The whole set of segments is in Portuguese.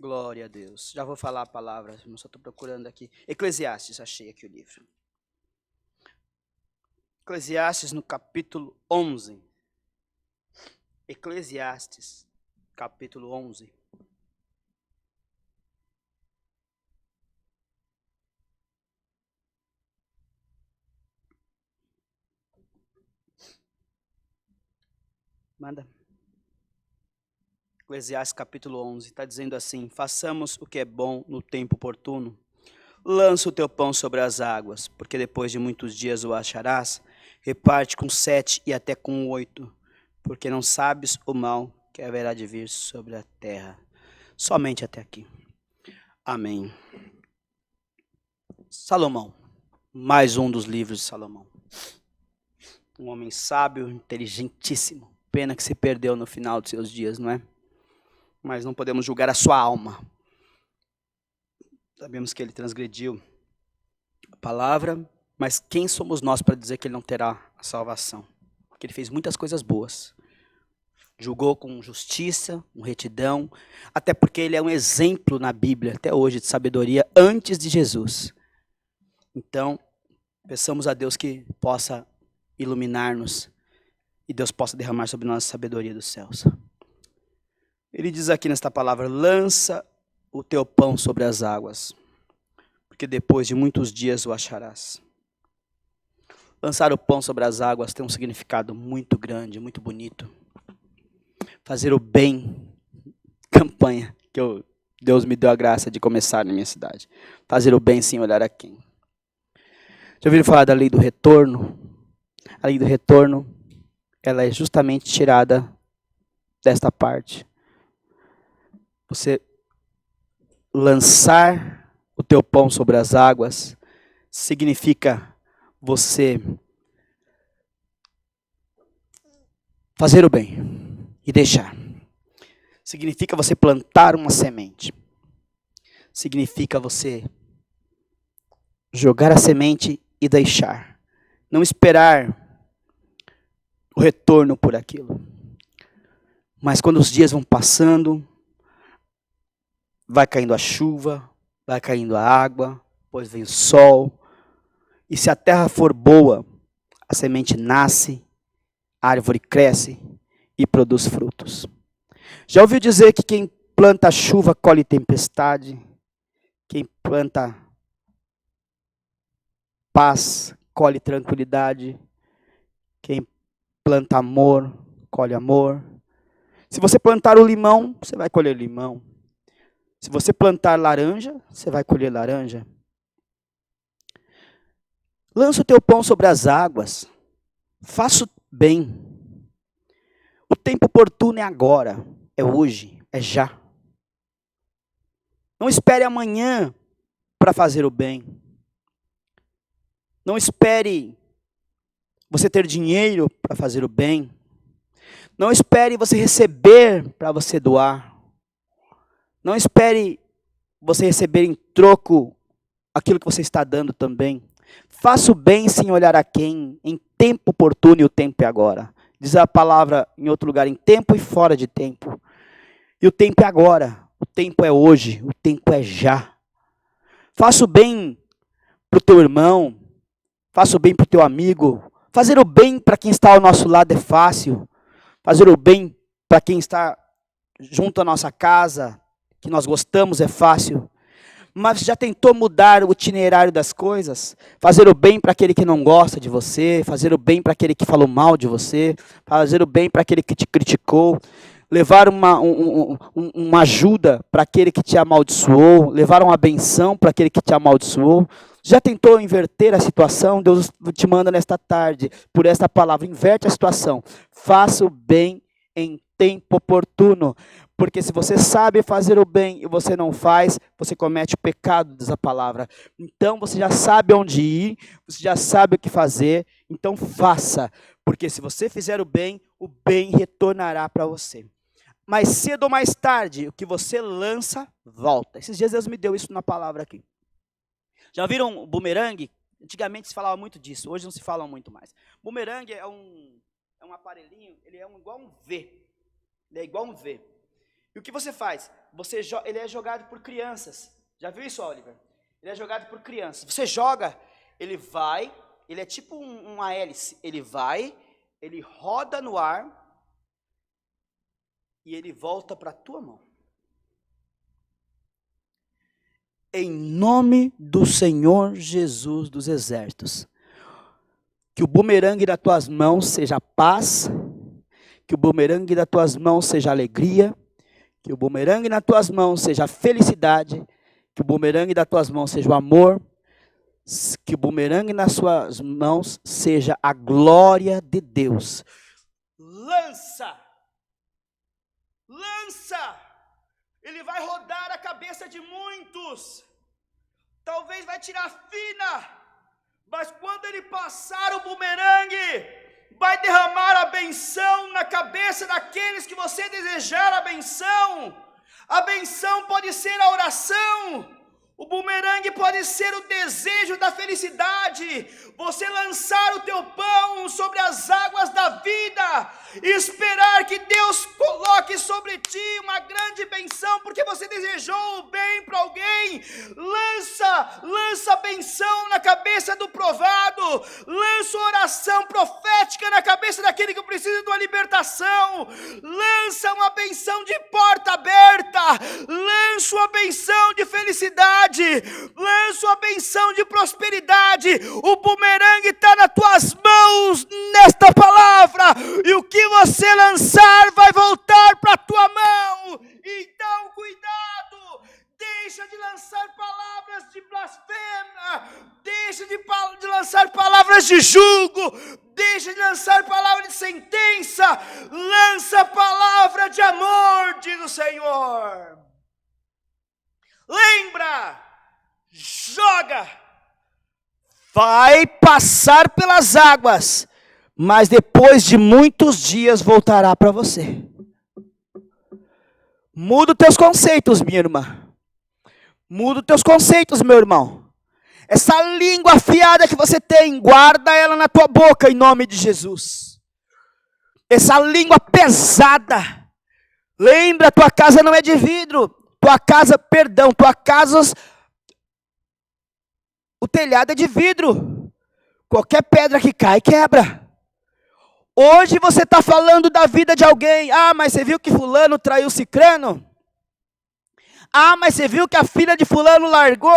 Glória a Deus. Já vou falar a palavra, eu só estou procurando aqui. Eclesiastes, achei aqui o livro. Eclesiastes no capítulo 11. Eclesiastes, capítulo 11. Manda. Eclesiastes capítulo 11, está dizendo assim: façamos o que é bom no tempo oportuno. Lança o teu pão sobre as águas, porque depois de muitos dias o acharás. Reparte com 7 e até com 8, porque não sabes o mal que haverá de vir sobre a terra. Somente até aqui. Amém. Salomão, mais um dos livros de Salomão. Um homem sábio, inteligentíssimo. Pena que se perdeu no final dos seus dias, não é? Mas não podemos julgar a sua alma. Sabemos que ele transgrediu a palavra, mas quem somos nós para dizer que ele não terá a salvação? Porque ele fez muitas coisas boas. Julgou com justiça, com retidão, até porque ele é um exemplo na Bíblia, até hoje, de sabedoria antes de Jesus. Então, peçamos a Deus que possa iluminar-nos e Deus possa derramar sobre nós a sabedoria dos céus. Ele diz aqui nesta palavra: lança o teu pão sobre as águas, porque depois de muitos dias o acharás. Lançar o pão sobre as águas tem um significado muito grande, muito bonito. Fazer o bem, campanha que Deus me deu a graça de começar na minha cidade. Fazer o bem sem olhar a quem. Já ouviram falar da lei do retorno? A lei do retorno, ela é justamente tirada desta parte. Você lançar o teu pão sobre as águas significa você fazer o bem e deixar. Significa você plantar uma semente. Significa você jogar a semente e deixar. Não esperar o retorno por aquilo. Mas quando os dias vão passando, vai caindo a chuva, vai caindo a água, depois vem o sol. E se a terra for boa, a semente nasce, a árvore cresce e produz frutos. Já ouviu dizer que quem planta chuva colhe tempestade? Quem planta paz colhe tranquilidade? Quem planta amor colhe amor? Se você plantar o limão, você vai colher limão. Se você plantar laranja, você vai colher laranja. Lança o teu pão sobre as águas. Faça o bem. O tempo oportuno é agora, é hoje, é já. Não espere amanhã para fazer o bem. Não espere você ter dinheiro para fazer o bem. Não espere você receber para você doar. Não espere você receber em troco aquilo que você está dando também. Faça o bem sem olhar a quem, em tempo oportuno, e o tempo é agora. Diz a palavra em outro lugar, em tempo e fora de tempo. E o tempo é agora, o tempo é hoje, o tempo é já. Faça o bem para o teu irmão, faça o bem para o teu amigo. Fazer o bem para quem está ao nosso lado é fácil. Fazer o bem para quem está junto à nossa casa, que nós gostamos, é fácil. Mas já tentou mudar o itinerário das coisas? Fazer o bem para aquele que não gosta de você, fazer o bem para aquele que falou mal de você, fazer o bem para aquele que te criticou, levar uma ajuda para aquele que te amaldiçoou, levar uma benção para aquele que te amaldiçoou. Já tentou inverter a situação? Deus te manda nesta tarde, por esta palavra, inverte a situação. Faça o bem em tempo oportuno. Porque se você sabe fazer o bem e você não faz, você comete o pecado, diz a palavra. Então você já sabe onde ir, você já sabe o que fazer, então faça. Porque se você fizer o bem retornará para você. Mais cedo ou mais tarde, o que você lança, volta. Esses dias Deus me deu isso na palavra aqui. Já viram o bumerangue? Antigamente se falava muito disso, hoje não se fala muito mais. Bumerangue é um aparelhinho, ele é igual um V. Ele é igual um V. E o que você faz? ele é jogado por crianças. Já viu isso, Oliver? Ele é jogado por crianças. Você joga, ele vai, ele é tipo uma hélice. Ele vai, ele roda no ar e ele volta para a tua mão. Em nome do Senhor Jesus dos Exércitos, que o bumerangue das tuas mãos seja paz, que o bumerangue das tuas mãos seja alegria, que o bumerangue nas tuas mãos seja felicidade, que o bumerangue das tuas mãos seja o amor, que o bumerangue nas suas mãos seja a glória de Deus. Lança! Lança! Ele vai rodar a cabeça de muitos. Talvez vai tirar fina, mas quando ele passar o bumerangue, vai derramar a benção na cabeça daqueles que você desejar a benção. A benção pode ser a oração. O bumerangue pode ser o desejo da felicidade. Você lançar o teu pão sobre as águas da vida e esperar que Deus coloque sobre ti uma grande benção, porque você desejou o bem para alguém. Lança benção na cabeça do provado. Lança oração profética na cabeça daquele que precisa de uma libertação. Lança uma benção de porta aberta. Lança uma benção de felicidade. Lança uma benção de prosperidade. O bumerangue está nas tuas mãos nesta palavra, e o que você lançar vai voltar para a tua mão. Então cuidado, deixa de lançar palavras de blasfêmia, deixa de lançar palavras de julgo, deixa de lançar palavras de sentença, lança a palavra de amor, diz o Senhor. Lembra, joga, vai passar pelas águas, mas depois de muitos dias voltará para você. Muda os teus conceitos, minha irmã. Muda os teus conceitos, meu irmão. Essa língua afiada que você tem, guarda ela na tua boca em nome de Jesus. Essa língua pesada. Lembra, tua casa não é de vidro. Tua casa, o telhado é de vidro. Qualquer pedra que cai, quebra. Hoje você está falando da vida de alguém. Ah, mas você viu que fulano traiu cicrano? Ah, mas você viu que a filha de fulano largou?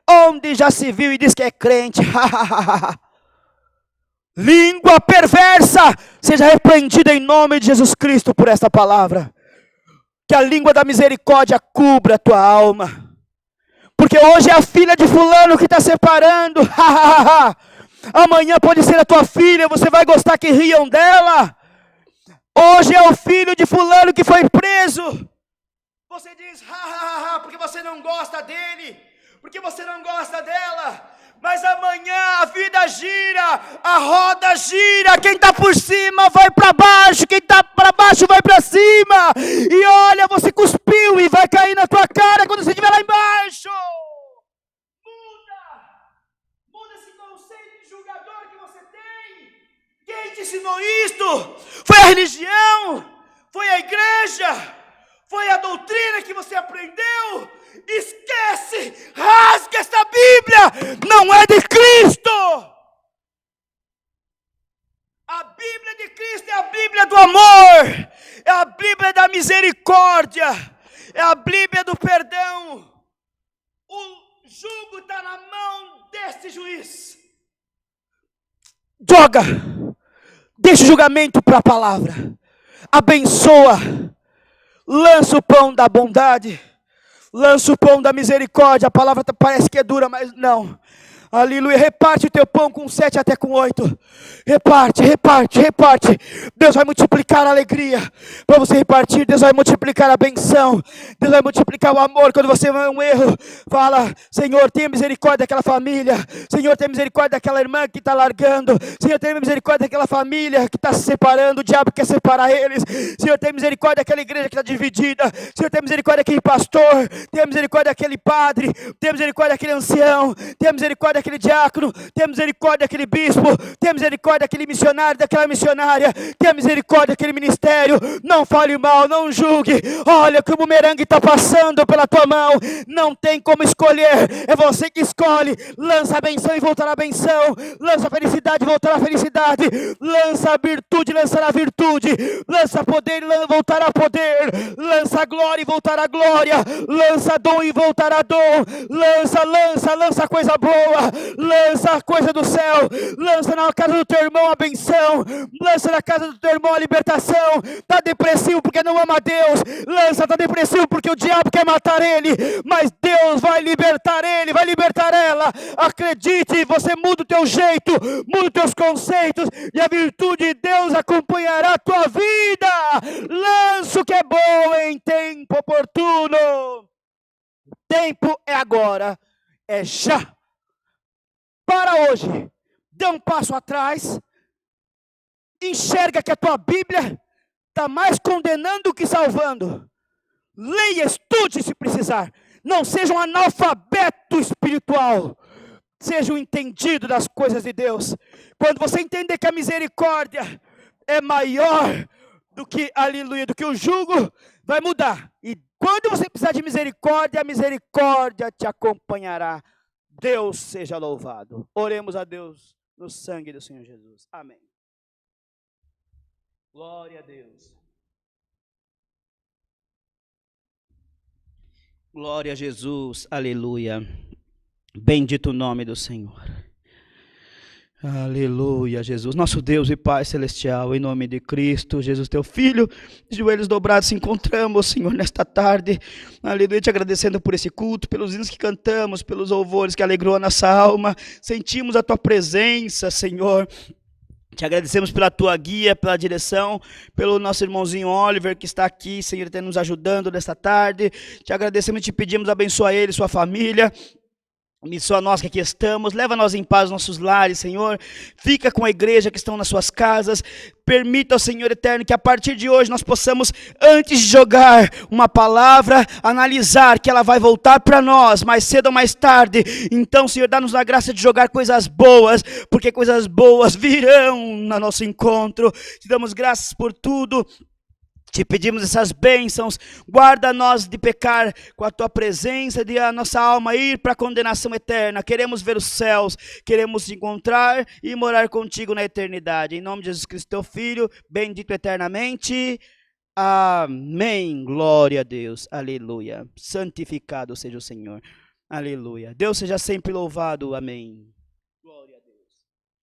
Onde já se viu e diz que é crente? Língua perversa, seja repreendida em nome de Jesus Cristo por esta palavra. Que a língua da misericórdia cubra a tua alma. Porque hoje é a filha de fulano que está separando. Amanhã pode ser a tua filha, você vai gostar que riam dela. Hoje é o filho de fulano que foi preso. Você diz, porque você não gosta dele, porque você não gosta dela. Mas amanhã a vida gira, a roda gira, quem está por cima vai para baixo, quem está para baixo vai para cima. E olha, você cuspiu e vai cair na tua cara quando você estiver lá embaixo. Muda esse conceito de julgador que você tem. Quem te ensinou isto? Foi a religião? Foi a igreja? Foi a doutrina que você aprendeu? Esquece, rasga essa Bíblia, não é de Cristo. A Bíblia de Cristo é a Bíblia do amor, é a Bíblia da misericórdia, é a Bíblia do perdão. O jugo está na mão deste juiz. Joga, deixa o julgamento para a palavra, abençoa, lança o pão da bondade. Lança o pão da misericórdia. A palavra parece que é dura, mas não. Aleluia. Reparte o teu pão com 7 até com 8. Reparte. Deus vai multiplicar a alegria. Para você repartir, Deus vai multiplicar a benção. Deus vai multiplicar o amor. Quando você vê um erro, fala, Senhor, tenha misericórdia daquela família. Senhor, tenha misericórdia daquela irmã que está largando. Senhor, tenha misericórdia daquela família que está se separando. O diabo quer separar eles. Senhor, tenha misericórdia daquela igreja que está dividida. Senhor, tenha misericórdia daquele pastor. Tenha misericórdia daquele padre. Tenha misericórdia daquele ancião. Tenha misericórdia daquele diácono, tenha misericórdia daquele bispo, tenha misericórdia daquele missionário, daquela missionária, tenha misericórdia daquele ministério. Não fale mal, não julgue. Olha que o bumerangue está passando pela tua mão, não tem como escolher, é você que escolhe. Lança a benção e voltará a benção, lança a felicidade e voltará a felicidade, lança a virtude e lançará a virtude, lança poder e voltará a poder, lança a glória e voltará a glória, lança dom e voltará a dom, lança coisa boa, lança a coisa do céu, lança na casa do teu irmão a benção, lança na casa do teu irmão a libertação. Está depressivo porque não ama a Deus, lança, está depressivo porque o diabo quer matar ele, mas Deus vai libertar ele, vai libertar ela. Acredite, você muda o teu jeito, muda os teus conceitos, e a virtude de Deus acompanhará a tua vida. Lança o que é bom em tempo oportuno. O tempo é agora, é já. Para hoje, dê um passo atrás, enxerga que a tua Bíblia está mais condenando que salvando. Leia, estude se precisar. Não seja um analfabeto espiritual. Seja um entendido das coisas de Deus. Quando você entender que a misericórdia é maior do que, aleluia, do que o jugo, vai mudar. E quando você precisar de misericórdia, a misericórdia te acompanhará. Deus seja louvado. Oremos a Deus no sangue do Senhor Jesus. Amém. Glória a Deus. Glória a Jesus, aleluia. Bendito o nome do Senhor. Aleluia, Jesus. Nosso Deus e Pai Celestial, em nome de Cristo, Jesus, teu Filho, de joelhos dobrados, se encontramos, Senhor, nesta tarde. Aleluia, te agradecendo por esse culto, pelos hinos que cantamos, pelos louvores que alegrou a nossa alma. Sentimos a tua presença, Senhor. Te agradecemos pela tua guia, pela direção, pelo nosso irmãozinho Oliver que está aqui, Senhor, nos ajudando nesta tarde. Te agradecemos e te pedimos, abençoa ele, sua família. Abençoa nós que aqui estamos, leva nós em paz aos nossos lares, Senhor. Fica com a igreja que estão nas suas casas. Permita ao Senhor eterno que a partir de hoje nós possamos, antes de jogar uma palavra, analisar que ela vai voltar para nós mais cedo ou mais tarde. Então, Senhor, dá-nos a graça de jogar coisas boas, porque coisas boas virão no nosso encontro. Te damos graças por tudo. Te pedimos essas bênçãos, guarda-nós de pecar com a tua presença, de a nossa alma ir para a condenação eterna. Queremos ver os céus, queremos te encontrar e morar contigo na eternidade. Em nome de Jesus Cristo, teu Filho, bendito eternamente. Amém. Glória a Deus. Aleluia. Santificado seja o Senhor. Aleluia. Deus seja sempre louvado. Amém.